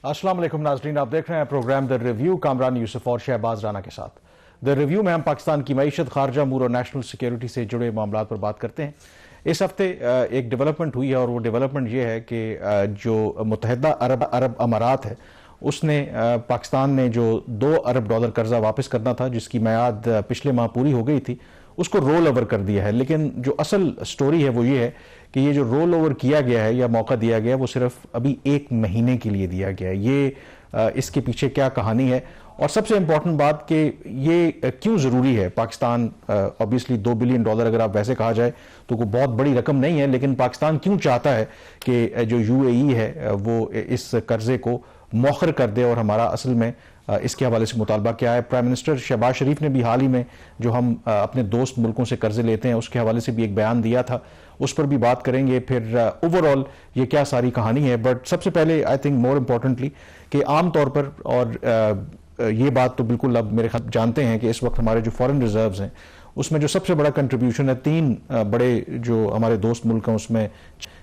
अस्सलाम वालेकुम नाज़रीन, आप देख रहे हैं programme the review Kamran Yusuf और शहबाज राना के साथ। द रिव्यू में हम पाकिस्तान की मईशत, खारजा अमूर और नेशनल सिक्योरिटी से जुड़े मामलों पर बात करते हैं। इस हफ्ते एक डेवलपमेंट हुई है और वो डेवलपमेंट ये है कि जो मुत्तहिदा अरब अमारात है उसने पाकिस्तान ने जो $2 अरब कर्जा वापस करना था, जिसकी मियाद पिछले माह पूरी हो गई थी, उसको रोल ओवर कर दिया है। लेकिन जो असल स्टोरी है वो ये है कि ये जो रोल ओवर किया गया है या मौका दिया गया है वो सिर्फ अभी 1 महीने के लिए दिया गया है। ये इसके पीछे क्या कहानी है और सबसे इंपॉर्टेंट बात कि ये क्यों ज़रूरी है। पाकिस्तान ऑब्वियसली $2 बिलियन अगर आप वैसे कहा जाए तो कोई बहुत बड़ी रकम नहीं है, लेकिन पाकिस्तान क्यों चाहता है कि जो UAE है वो इस कर्जे को मौखर कर दे और हमारा असल में इसके हवाले से मुतालबा क्या है। प्राइम मिनिस्टर शहबाज शरीफ ने भी हाल ही में जो हम अपने दोस्त मुल्कों से कर्जे लेते हैं उसके हवाले से भी एक बयान दिया था, उस पर भी बात करेंगे। फिर ओवरऑल ये क्या सारी कहानी है। बट सबसे पहले आई थिंक मोर इम्पोर्टेंटली कि आम तौर पर, और ये बात तो बिल्कुल अब मेरे ख्याल जानते हैं कि इस वक्त हमारे जो फॉरेन रिजर्व्स हैं उसमें जो सबसे बड़ा कंट्रीब्यूशन है 3 बड़े जो हमारे दोस्त मुल्क हैं उसमें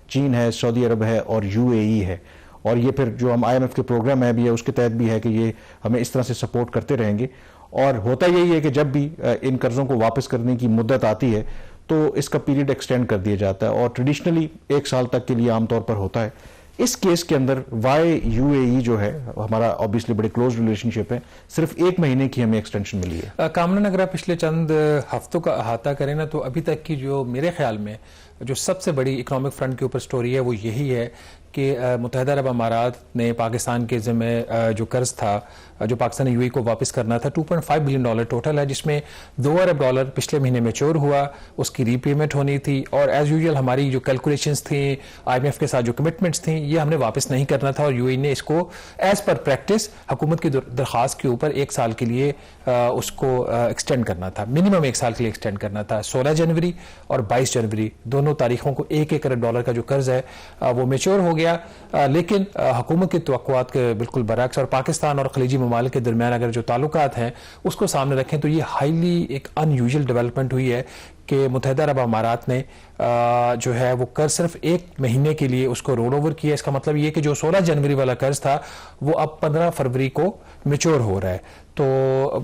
चीन है, सऊदी अरब है और UAE है। और ये फिर जो हम IMF के प्रोग्राम है भी है उसके तहत भी है कि ये हमें इस तरह से सपोर्ट करते रहेंगे। और होता यही है कि जब भी इन कर्जों को वापस करने की मुद्दत आती है तो इसका पीरियड एक्सटेंड कर दिया जाता है और ट्रेडिशनली 1 साल तक के लिए आमतौर पर होता है। इस केस के अंदर वाई UAE जो है हमारा ऑब्वियसली बड़े क्लोज रिलेशनशिप है, सिर्फ 1 महीने की हमें एक्सटेंशन मिली है। कामरान, अगर आप पिछले चंद हफ्तों का अहाता करें ना तो अभी तक की जो मेरे ख्याल में जो सबसे बड़ी इकोनॉमिक फ्रंट के ऊपर स्टोरी है वो यही है कि मुत्तहिदा अरब अमारात ने पाकिस्तान के ज़िम्मे जो कर्ज था जो पाकिस्तान ने UAE को वापस करना था $2.5 बिलियन टोटल है, जिसमें $2 अरब पिछले महीने मैच्योर हुआ, उसकी रीपेमेंट होनी थी। और एज यूजुअल हमारी जो कैलकुलेशंस थी IMF के साथ जो कमिटमेंट्स थी ये हमने वापस नहीं करना था और UAE ने इसको एज पर प्रैक्टिस हुकूमत की दरख्वास्त के ऊपर 1 साल के लिए उसको एक्सटेंड करना था, मिनिमम 1 साल के लिए एक्सटेंड करना था। 16 जनवरी और 22 जनवरी दोनों तारीखों को $1 अरब का जो कर्ज है वो मैच्योर हो गया। लेकिन हुकूमत की तवक्कुआत के बिल्कुल बरअक्स और पाकिस्तान और खलीजी ममालिक के दरमियान अगर जो ताल्लुकात हैं उसको सामने रखें तो ये हाईली एक अनयूजुअल डेवलपमेंट हुई है कि मुत्तहिदा अरब अमारात ने जो है वो कर्ज सिर्फ 1 महीने के लिए उसको रोल ओवर किया। इसका मतलब ये कि जो 16 जनवरी वाला कर्ज था वो अब 15 फरवरी को मैच्योर हो रहा है। तो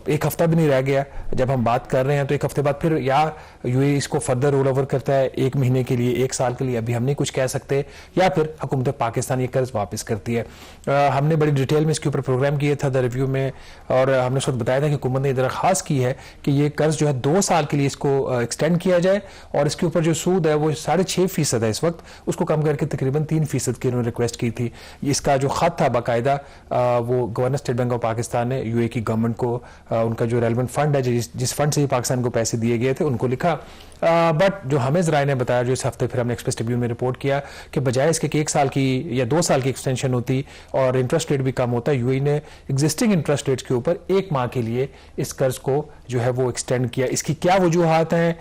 1 हफ्ता भी नहीं रह गया जब हम बात कर रहे हैं, तो 1 हफ्ते बाद फिर या UAE इसको फर्दर रोल ओवर करता है 1 महीने के लिए, 1 साल के लिए, अभी हम नहीं कुछ कह सकते, या फिर हुकूमत पाकिस्तान ये कर्ज वापस करती है। हमने बड़ी डिटेल में इसके ऊपर प्रोग्राम किया था द रिव्यू में और हमने उस वक्त बताया था कि हुकूमत ने दरख्वास्त की है कि ये कर्ज जो है 2 साल के लिए इसको एक्सटेंड किया जाए और इसके ऊपर जो सूद है वो 6.5% है इस वक्त, उसको कम करके तकरीबन 3% की उन्होंने रिक्वेस्ट की थी। इसका जो खत था बाकायदा वो governor state bank of Pakistan ने UAE की गवर्नमेंट को उनका जो रेलेवेंट फंड है जिस फंड से पाकिस्तान को पैसे दिए गए थे उनको लिखा। बट जो हमें ज़राए ने बताया, जो इस हफ्ते फिर हमने एक्सप्रेस ट्रिब्यून में रिपोर्ट किया कि बजाय इसके कि 1 साल की या 2 साल की एक्सटेंशन होती और इंटरेस्ट रेट भी कम होता, UAE ने एग्जिस्टिंग इंटरेस्ट रेट्स के ऊपर 1 माह के लिए इस कर्ज को जो है वो एक्सटेंड किया। इसकी क्या वजूहात हैं,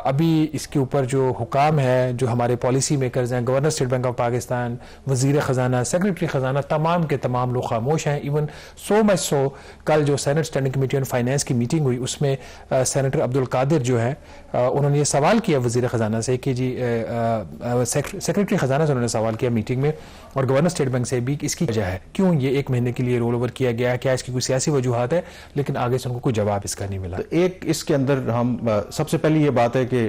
अभी इसके ऊपर जो हुकाम है, जो हमारे पॉलिसी मेकर्स हैं, governor state bank of Pakistan, वजीर ख़जाना, सेक्रेटरी ख़जाना, तमाम के तमाम लोग खामोश हैं। इवन सो मच सो कल जो senate standing committee on finance की मीटिंग हुई उसमें सेनेटर अब्दुल कादिर जो है उन्होंने ये सवाल किया वजीर ख़जाना से कि जी सेक्रेटरी ख़जाना से उन्होंने सवाल किया मीटिंग में और गवर्नर स्टेट बैंक से भी कि इसकी वजह है क्यों ये 1 महीने के लिए रोल ओवर किया गया है, क्या इसकी कोई सियासी वजूहात है, लेकिन आगे से उनको कोई जवाब इसका नहीं मिला। तो एक इसके अंदर हम सबसे पहले ये बात है कि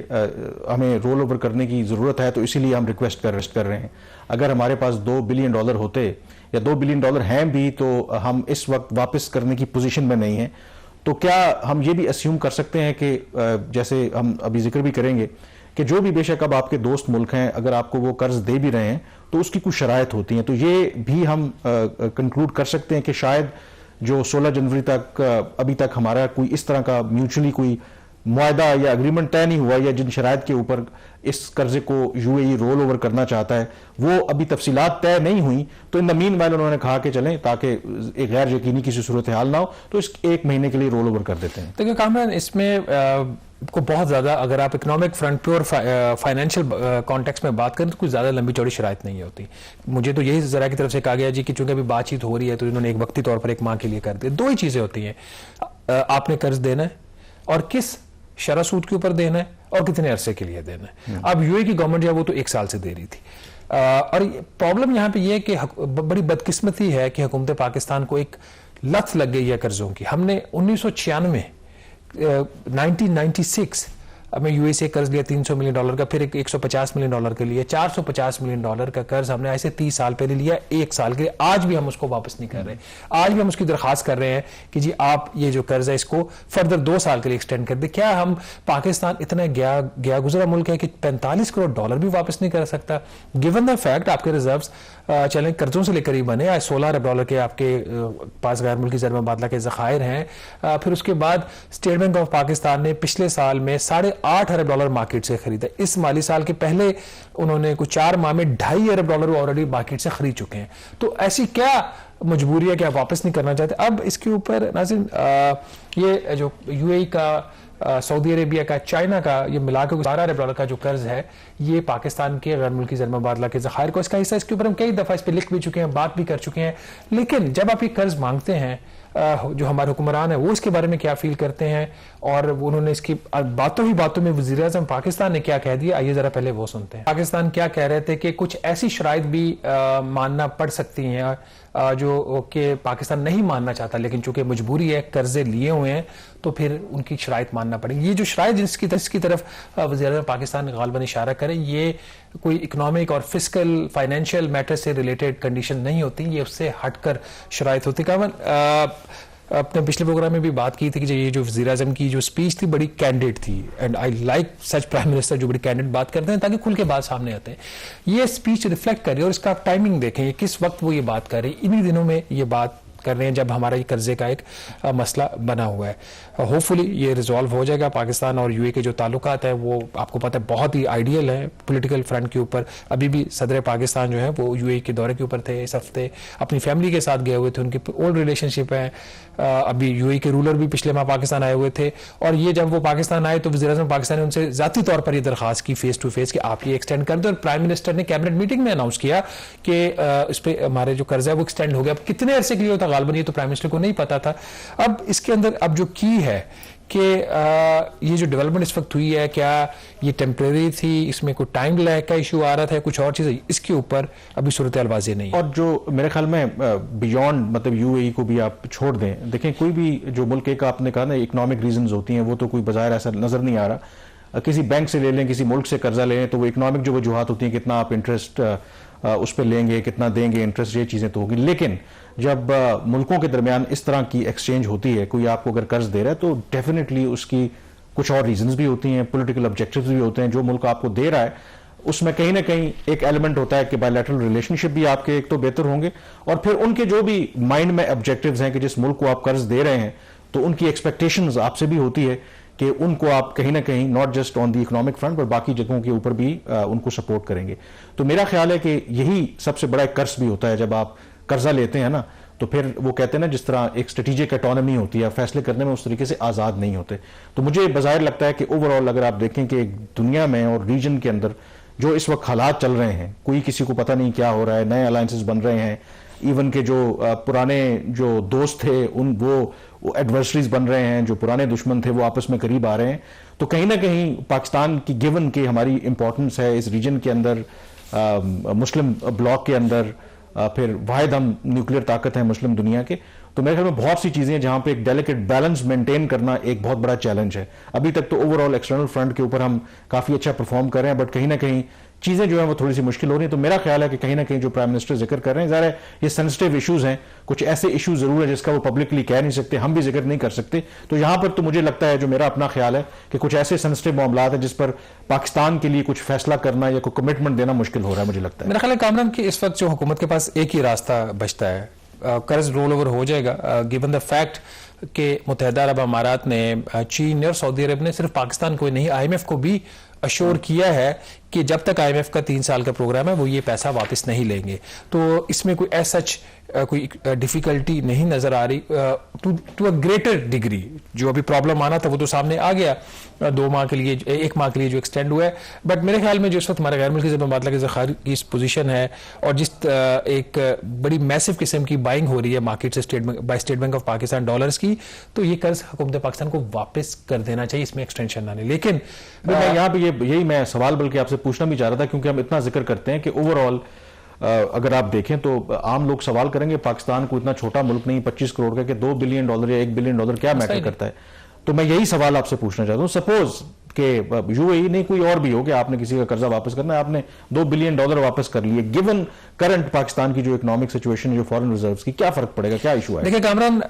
हमें रोल ओवर करने की ज़रूरत है तो इसीलिए हम रिक्वेस्ट कर रहे हैं। अगर हमारे पास $2 बिलियन होते या $2 बिलियन हैं भी तो हम इस वक्त वापस करने की पोजीशन में नहीं है। तो क्या हम ये भी अस्यूम कर सकते हैं कि जैसे हम अभी जिक्र भी करेंगे कि जो भी बेशक अब आपके दोस्त मुल्क हैं अगर आपको वो कर्ज दे भी रहे हैं तो उसकी कुछ शराइत होती हैं, तो ये भी हम कंक्लूड कर सकते हैं कि शायद जो 16 जनवरी तक अभी तक हमारा कोई इस तरह का म्यूचुअली कोई मुआहदा या एग्रीमेंट तय नहीं हुआ या जिन शराइत के ऊपर इस कर्जे को UAE रोल ओवर करना चाहता है वो अभी तफसीलात तय नहीं हुई, तो इन द मीन वाइल उन्होंने कहा कि चलें ताकि एक गैर यकीनी किसी सूरत हाल ना हो तो इस 1 महीने के लिए रोल ओवर कर देते हैं। देखिए कामरान, इसमें को बहुत ज़्यादा अगर आप economic front pure financial context में बात करें तो कुछ ज़्यादा लंबी चौड़ी शराइत नहीं होती। मुझे तो यही ज़रा की तरफ से कहा गया जी कि चूंकि अभी बातचीत हो रही है तो इन्होंने एक वक्ती तौर पर 1 माह के लिए कर दिया। 2 ही चीज़ें होती हैं, आपने कर्ज देना है और किस शरह सूद के ऊपर देना है और कितने अरसे के लिए देना है। अब UAE की गवर्नमेंट जो है वो तो 1 साल से दे रही थी, और प्रॉब्लम यहाँ पे ये है कि बड़ी बदकिस्मती है कि हुकूमत पाकिस्तान को एक लत लग गई है कर्जों की। हमने 1996 1996 हमें यूए से कर्ज लिया $300 मिलियन का, फिर $150 मिलियन के लिए $450 मिलियन का कर्ज हमने ऐसे 30 साल पहले लिया, 1 साल के लिए। आज भी हम उसको वापस नहीं कर रहे। आज भी हम उसकी दरखास्त कर रहे हैं कि जी आप ये जो कर्ज है इसको फर्दर 2 साल के लिए एक्सटेंड कर दे। क्या हम पाकिस्तान इतना गया गुजरा मुल्क है कि $45 करोड़ भी वापस नहीं कर सकता? गिवन द फैक्ट आपके रिजर्व्स चलें कर्जों से लेकर ही बने, आज $16 अरब के आपके पास गैर मुल्की ज़र मुबादला के ज़खायर हैं। फिर उसके बाद स्टेट बैंक ऑफ पाकिस्तान ने पिछले साल में $8.5 अरब मार्केट से खरीदा। इस माली साल के पहले उन्होंने कुछ 4 माह में $2.5 अरब ऑलरेडी मार्केट से खरीद चुके हैं। तो ऐसी क्या मजबूरी है कि आप वापस नहीं करना चाहते? अब इसके ऊपर नाज़रीन ये जो यूएई का, सऊदी अरेबिया का, चाइना का, ये मिलाकर $12 अरब का जो कर्ज है ये पाकिस्तान के गैर मुल्की ज़र मुबादला के ज़खायर को इसका हिस्सा। इसके ऊपर हम कई दफ़ा इस पर लिख भी चुके हैं, बात भी कर चुके हैं। लेकिन जब आप ये कर्ज मांगते हैं, जो हमारे हुक्मरान है वो इसके बारे में क्या फील करते हैं और उन्होंने इसकी बातों ही बातों में वज़ीर आज़म पाकिस्तान ने क्या कह दिया, आइए जरा पहले वो सुनते हैं। पाकिस्तान क्या कह रहे थे कि कुछ ऐसी शराइत भी मानना पड़ सकती हैं जो कि पाकिस्तान नहीं मानना चाहता, लेकिन चूंकि मजबूरी है, कर्जे लिए हुए हैं, तो फिर उनकी शराइत मानना पड़ेगी। ये जो शराइत जिसकी तरफ वज़ीर आज़म पाकिस्तान गालिबन इशारा करें, ये कोई इकोनॉमिक और फिस्कल फाइनेंशियल मैटर से रिलेटेड कंडीशन नहीं होती, ये उससे हटकर शराइत होती। अपने पिछले प्रोग्राम में भी बात की थी कि ये जो वज़ीर आज़म की जो स्पीच थी बड़ी कैंडिड थी, and I like such prime minister जो बड़ी कैंडिड बात करते हैं ताकि खुल के बात सामने आते हैं। ये स्पीच रिफ्लेक्ट कर रही है और इसका आप टाइमिंग देखें, किस वक्त वो ये बात कर रही है। इन्हीं दिनों में ये बात कर रहे हैं जब हमारा ये कर्जे का एक मसला बना हुआ है। होपफुली ये रिजॉल्व हो जाएगा। पाकिस्तान और यूए के जो ताल्लुकात है वो आपको पता है बहुत ही आइडियल है पॉलिटिकल फ्रंट के ऊपर। अभी भी सदर पाकिस्तान जो है वो यूए के दौरे के ऊपर थे, इस हफ्ते अपनी फैमिली के साथ गए हुए थे, उनकी ओल्ड रिलेशनशिप है। अभी यूए के रूलर भी पिछले माह पाकिस्तान आए हुए थे और ये जब वो पाकिस्तान आए तो वज़ीर आज़म पाकिस्तान ने उनसे ज़ाती तौर पर ये दरखास्त की फेस टू फेस कि आप ये एक्सटेंड कर दें, और प्राइम मिनिस्टर ने कैबिनेट मीटिंग में अनाउंस किया कि इस पर हमारे जो कर्जा है वो एक्सटेंड हो गया। अब कितने अरसे के लिए होता गालिबन ये तो प्राइम मिनिस्टर को नहीं पता था। अब इसके अंदर अब जो की है कि ये जो डेवलपमेंट इस वक्त हुई है, क्या ये टेम्परेरी थी, इसमें कोई टाइम लैग का इशू आ रहा था, कुछ और चीज़, इसके ऊपर अभी सूरत हाल वाज़ेह नहीं है। और जो मेरे ख्याल में बियॉन्ड मतलब यूएई को भी आप छोड़ दें, देखें कोई भी जो मुल्क का आपने कहा ना इकोनॉमिक रीजंस होती हैं, वो तो कोई बाज़ाहिर ऐसा नज़र नहीं आ रहा। किसी बैंक से ले लें, किसी मुल्क से कर्जा लें, तो वो इकोनॉमिक जो वजूहात होती हैं, कितना आप इंटरेस्ट उस पर लेंगे, कितना देंगे इंटरेस्ट, ये चीज़ें तो होगी। लेकिन जब मुल्कों के दरमियान इस तरह की एक्सचेंज होती है, कोई आपको अगर कर्ज दे रहा है तो डेफिनेटली उसकी कुछ और रीजंस भी होती हैं, पॉलिटिकल ऑब्जेक्टिव्स भी होते हैं। जो मुल्क आपको दे रहा है उसमें कहीं ना कहीं एक एलिमेंट होता है कि बायलैटरल रिलेशनशिप भी आपके एक तो बेहतर होंगे, और फिर उनके जो भी माइंड में ऑब्जेक्टिव्स हैं कि जिस मुल्क को आप कर्ज दे रहे हैं तो उनकी एक्सपेक्टेशंस आपसे भी होती है कि उनको आप कहीं ना कहीं not just on the economic front पर बाकी जगहों के ऊपर भी उनको सपोर्ट करेंगे। तो मेरा ख्याल है कि यही सबसे बड़ा कर्ज भी होता है जब आप कर्जा लेते हैं ना, तो फिर वो कहते हैं ना जिस तरह एक स्ट्रेटेजिक ऑटोनॉमी होती है, फैसले करने में उस तरीके से आज़ाद नहीं होते। तो मुझे बाज़ाहिर लगता है कि ओवरऑल अगर आप देखें कि दुनिया में और रीजन के अंदर जो इस वक्त हालात चल रहे हैं, कोई किसी को पता नहीं क्या हो रहा है, नए अलायंसेस बन रहे हैं, इवन के जो पुराने जो दोस्त थे वो एडवर्सरीज बन रहे हैं, जो पुराने दुश्मन थे वो आपस में करीब आ रहे हैं। तो कहीं ना कहीं पाकिस्तान की गिवन के हमारी इंपॉर्टेंस है इस रीजन के अंदर, मुस्लिम ब्लॉक के अंदर, फिर वाहिद हम न्यूक्लियर ताकत है मुस्लिम दुनिया के, तो मेरे ख्याल में बहुत सी चीजें हैं जहां पे एक डेलिकेट बैलेंस मेंटेन करना एक बहुत बड़ा चैलेंज है। अभी तक तो ओवरऑल एक्सटर्नल फ्रंट के ऊपर हम काफी अच्छा परफॉर्म कर रहे हैं, बट कहीं ना कहीं चीजें जो है वो थोड़ी सी मुश्किल हो रही है। तो मेरा ख्याल है कि कहीं ना कहीं जो प्राइम मिनिस्टर जिक्र कर रहे हैं, ज़ाहिर है ये सेंसिटिव इश्यूज हैं, कुछ ऐसे इश्यूज जरूर है जिसका वो पब्लिकली कह नहीं सकते, हम भी जिक्र नहीं कर सकते। तो यहां पर तो मुझे लगता है, जो मेरा अपना ख्याल है, कि कुछ ऐसे सेंसिटिव मामला है जिस पर पाकिस्तान के लिए कुछ फैसला करना या कोई कमिटमेंट देना मुश्किल हो रहा है, मुझे लगता है। मेरा ख्याल है कामरान कि इस वक्त जो हुकूमत के पास एक ही रास्ता बचता है, कर्ज रोल ओवर हो जाएगा, गिवन द फैक्ट कि मुत्तहिदा अरब अमारात ने, चीन और सऊदी अरब ने सिर्फ पाकिस्तान को नहीं IMF को भी अश्योर किया है कि जब तक IMF का 3 साल का प्रोग्राम है वो ये पैसा वापस नहीं लेंगे। तो इसमें कोई सच कोई डिफिकल्टी नहीं नजर आ रही टू अ ग्रेटर डिग्री। जो अभी प्रॉब्लम आना था वो तो सामने आ गया 2 माह के लिए, 1 माह के लिए जो एक्सटेंड हुआ है, बट मेरे ख्याल में जो इस वक्त हमारे गैर मुल्की ज़मानत के ज़खायर की पोजीशन है और जिस एक बड़ी मैसिव किस्म की बाइंग हो रही है मार्केट से state bank of Pakistan dollars की, तो ये कर्ज हुकूमत पाकिस्तान को वापस कर देना चाहिए, इसमें एक्सटेंशन ना ले। लेकिन मैं यहाँ पे यही मैं सवाल बल्कि आपसे पूछना भी चाह रहा था, क्योंकि हम इतना जिक्र करते हैं कि ओवरऑल अगर आप देखें तो आम लोग सवाल करेंगे पाकिस्तान को इतना छोटा मुल्क नहीं 25 करोड़ का कि $2 बिलियन या $1 बिलियन क्या मैटर करता है। तो मैं यही सवाल आपसे पूछना चाहता हूं, सपोज कि यूएई नहीं कोई और भी हो कि आपने किसी का कर्जा वापस करना है, आपने $2 बिलियन वापस कर लिए, गिवन करंट पाकिस्तान की जो इकोनॉमिक सिचुएशन है, जो फॉरेन रिजर्व्स की, क्या फर्क पड़ेगा, क्या इशू है? देखिए कामरान,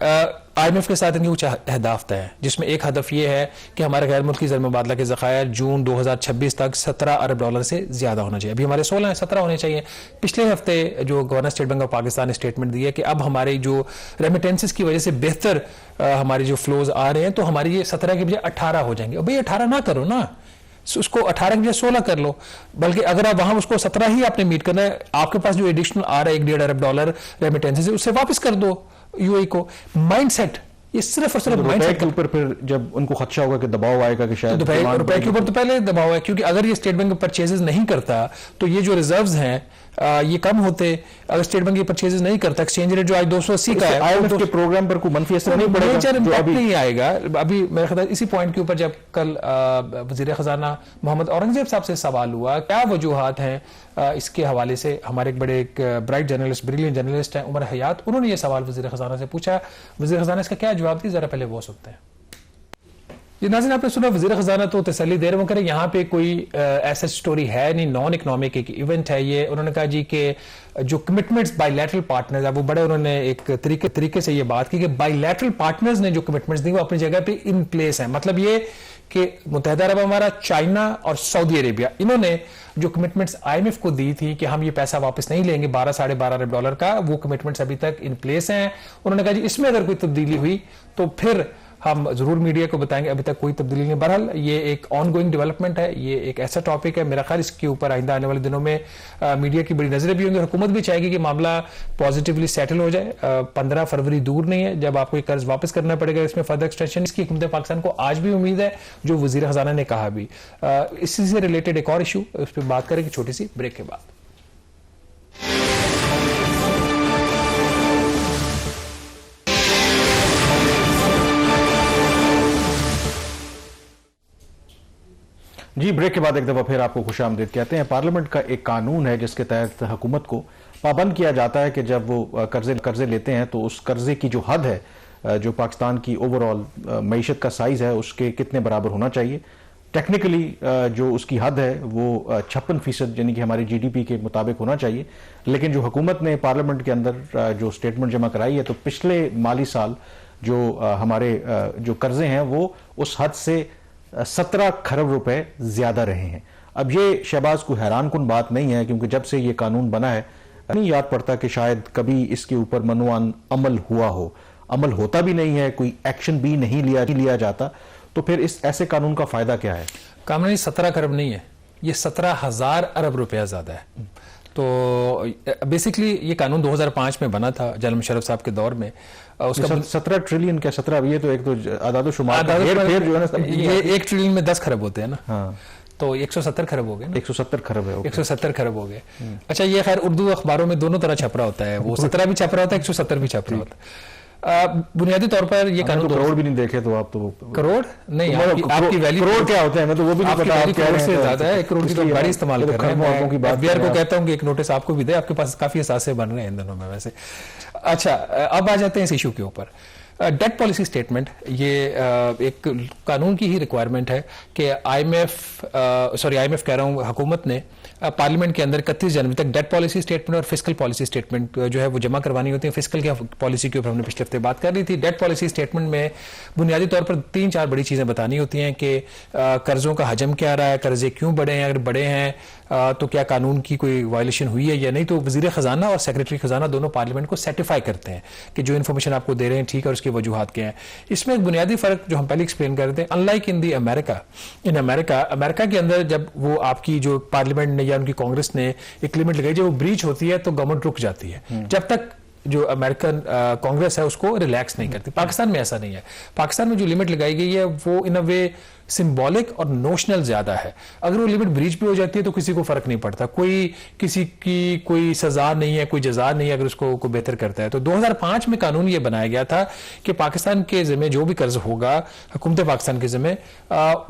IMF के साथ इनके कुछ अहदाफ तय है, जिसमें एक हदफ यह है कि हमारे गैर मुल्की ज़र मुबादला के ज़खायर जून 2026 तक $17 अरब से ज्यादा होना चाहिए। अभी हमारे 16 हैं, 17 होने चाहिए। पिछले हफ्ते जो governor state bank of Pakistan ने स्टेटमेंट दी है कि अब हमारे जो रेमिटेंसेस की वजह से बेहतर हमारे जो फ्लोज आ रहे हैं, तो हमारी ये 17 के बजाय 18 हो जाएंगे। भाई 18 ना करो ना, उसको 18 के बजाय 16 कर लो, बल्कि अगर आप वहां उसको 17 ही आपने मीट करना है, आपके पास जो एडिशनल आ रहा है $1.5 अरब रेमिटेंसेस उससे वापस कर दो यूएई को। माइंडसेट ये सिर्फ और सिर्फ माइंडसेट के ऊपर, फिर जब उनको खदशा होगा कि दबाव आएगा कि शायद रुपए के ऊपर तो पहले दबाव है, क्योंकि अगर ये स्टेट बैंक परचेजेस नहीं करता तो ये जो रिजर्व्स हैं ये कम होते। अगर स्टेट बैंक ये परचेजेस नहीं करता, एक्सचेंज रेट जो आज 280 का है, आईएमएफ के प्रोग्राम पर कोई मंफी असर नहीं पड़ेगा, जो अभी नहीं आएगा। अभी मेरे ख्याल इसी पॉइंट के ऊपर जब कल वजीर खजाना मोहम्मद औरंगजेब साहब से सवाल हुआ क्या वजूहात हैं इसके हवाले से, हमारे एक ब्राइट जर्नलिस्ट, ब्रिलियंट जर्नलिस्ट हैं उमर हयात, उन्होंने ये सवाल वजीर खजाना से पूछा। वजीर खजाना इसका क्या जवाब दिया, जरा पहले वो सुनते हैं। ये नाज़रीन आपने सुना, वज़ीर ख़ज़ाना तो तसल्ली दे रहे, वो करें यहाँ पे कोई ऐसा स्टोरी है नहीं, नॉन इकोनॉमिक एक इवेंट है ये। उन्होंने कहा जी कि जो कमिटमेंट्स बायलैटरल पार्टनर्स है वो बड़े, उन्होंने एक तरीके से ये बात की कि बायलैटरल पार्टनर्स ने जो कमिटमेंट्स दी वो अपनी जगह पे इन प्लेस है। मतलब ये कि मुत्तहिदा अरब अमारात, चाइना और सऊदी अरेबिया, इन्होंने जो कमिटमेंट्स IMF को दी थी कि हम ये पैसा वापस नहीं लेंगे $12-12.5 अरब का, वो कमिटमेंट्स अभी तक इन प्लेस हैं। उन्होंने कहा जी इसमें अगर कोई तब्दीली हुई तो फिर हम जरूर मीडिया को बताएंगे। अभी तक कोई तब्दीली नहीं। बहरहाल ये एक ऑनगोइंग डेवलपमेंट है, ये एक ऐसा टॉपिक है, मेरा ख्याल इसके ऊपर आइंदा आने वाले दिनों में मीडिया की बड़ी नजरें भी होंगी। हुकूमत भी चाहेगी कि मामला पॉजिटिवली सेटल हो जाए। 15 फरवरी दूर नहीं है जब आपको कर्ज वापस करना पड़ेगा, इसमें फर्दर एक्सटेंशन इसकी हुकूमत पाकिस्तान को आज भी उम्मीद है, जो वजीर खजाना ने कहा भी। इसी से रिलेटेड एक और इशू, उस पर बात करेंगे छोटी सी ब्रेक के बाद। जी, ब्रेक के बाद एक दफा फिर आपको खुशामदीद कहते हैं। पार्लियामेंट का एक कानून है जिसके तहत हुकूमत को पाबंद किया जाता है कि जब वो कर्जे लेते हैं तो उस कर्जे की जो हद है, जो पाकिस्तान की ओवरऑल मईशत का साइज है उसके कितने बराबर होना चाहिए। टेक्निकली जो उसकी हद है वो 56% यानी कि हमारी GDP के मुताबिक होना चाहिए। लेकिन जो हुकूमत ने पार्लियामेंट के अंदर जो स्टेटमेंट जमा कराई है, तो पिछले माली साल जो हमारे जो कर्जे हैं वो उस हद से 17 खरब रुपए ज्यादा रहे हैं। अब ये शहबाज को हैरान कुन बात नहीं है, क्योंकि जब से ये कानून बना है नहीं याद पड़ता कि शायद कभी इसके ऊपर मनवान अमल हुआ हो। अमल होता भी नहीं है, कोई एक्शन भी नहीं लिया जाता, तो फिर इस ऐसे कानून का फायदा क्या है? कामरान 17 खरब नहीं है, ये 17,000 अरब रुपया ज्यादा है। तो बेसिकली ये कानून 2005 में बना था जनरल मुशर्रफ साहब के दौर में। उसका 17 ट्रिलियन क्या 17, ये तो एक तो आदादो शुमार जो है ना, ये 1 ट्रिलियन में 10 खरब होते हैं ना। हाँ, तो 170 खरब हो गए ना। 170 खरब है, 170 खरब हो गए। अच्छा, ये खैर उर्दू अखबारों में दोनों तरह छप रहा होता है, वो 17 भी छप रहा होता है, 170 भी छप रहा होता है। बुनियादी तौर पर ये कानून, तो करोड़ भी नहीं देखे तो आप तो करोड़ नहीं, आपकी वैल्यू करोड़ क्या होते हैं, मैं तो वो भी नहीं पता। आप करोड़ से ज्यादा है, 1 करोड़ की तो बड़ी इस्तेमाल कर रहे हैं। की बात FBR को कहता हूँ कि एक नोटिस आपको भी दे, आपके पास काफी असासे बन रहे हैं इन दिनों में वैसे। अच्छा, अब आ जाते हैं इस इशू के ऊपर। डेट पॉलिसी स्टेटमेंट, ये एक कानून की ही रिक्वायरमेंट है कि IMF कह रहा हूँ, हुकूमत ने पार्लियामेंट के अंदर 31 जनवरी तक डेट पॉलिसी स्टेटमेंट और फिस्कल पॉलिसी स्टेटमेंट जो है वो जमा करवानी होती है। फिस्कल की पॉलिसी के ऊपर हमने पिछले हफ्ते बात कर ली थी। डेट पॉलिसी स्टेटमेंट में बुनियादी तौर पर 3-4 बड़ी चीजें बतानी होती हैं कि कर्जों का हजम क्या रहा है, कर्जे क्यों बढ़े हैं, अगर बढ़े हैं तो क्या कानून की कोई वायलेशन हुई है या नहीं। तो वजीर खजाना और सेक्रेटरी खजाना दोनों पार्लियामेंट को सर्टिफाई करते हैं कि जो इन्फॉर्मेशन आपको दे रहे हैं ठीक है और उसकी वजूहात क्या है। इसमें एक बुनियादी फर्क जो हम पहले एक्सप्लेन कर रहे थे, अनलाइक इन दी अमेरिका के अंदर जब वो आपकी जो पार्लियामेंट ने या उनकी कांग्रेस ने एक लिमिट लगाई, जब वो ब्रीच होती है तो गवर्नमेंट रुक जाती है। जब तक जो अमेरिकन कांग्रेस है उसको रिलैक्स नहीं करती। पाकिस्तान में ऐसा नहीं है। पाकिस्तान में जो लिमिट लगाई गई है वो इन अ वे सिंबॉलिक और नोशनल ज्यादा है। अगर वो लिमिट ब्रीच भी हो जाती है तो किसी को फर्क नहीं पड़ता, किसी की कोई सजा नहीं है, कोई जजा नहीं है अगर उसको को बेहतर करता है। तो 2005 में कानून ये बनाया गया था कि पाकिस्तान के जिम्मे जो भी कर्ज होगा हुकूमत पाकिस्तान के जिम्मे,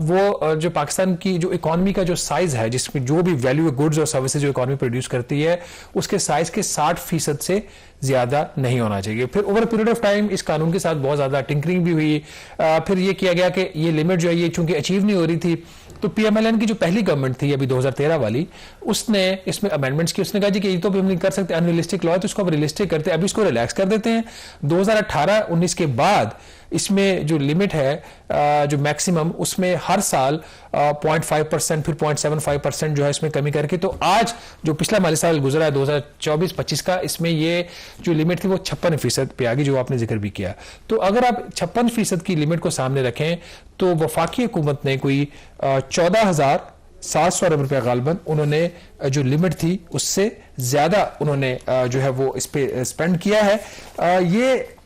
वो जो पाकिस्तान की जो इकॉनमी का जो साइज है, जिसमें जो भी वैल्यू गुड्स और सर्विसेज जो इकॉनमी प्रोड्यूस करती है उसके साइज के 60% से ज्यादा नहीं होना चाहिए। फिर ओवर पीरियड ऑफ टाइम इस कानून के साथ बहुत ज्यादा टिंकरिंग भी हुई। फिर ये किया गया कि ये लिमिट जो है ये चूंकि अचीव नहीं हो रही थी, तो पीएमएलएन की जो पहली गवर्नमेंट थी अभी 2013 वाली, उसने इसमें अमेंडमेंट्स की। उसने कहा जी कि ये तो भी हम नहीं कर सकते, अनरियलिस्टिक लॉ है, तो इसको अब रियलिस्टिक करते हैं, अभी इसको रिलैक्स कर देते हैं। 2018-19 के बाद इसमें जो लिमिट है जो मैक्सिमम, उसमें हर साल 0.5% फिर 0.75% जो है इसमें कमी करके, तो आज जो पिछला माली साल गुजरा है 2024-25 का, इसमें ये जो लिमिट थी वो 56% पे आ गई, जो आपने जिक्र भी किया। तो अगर आप 56% की लिमिट को सामने रखें तो वफाकी हुकूमत ने कोई 14,700 अरब रुपया गालबन उन्होंने जो लिमिट थी उससे ज्यादा उन्होंने जो है वो इस पे स्पेंड किया है। ये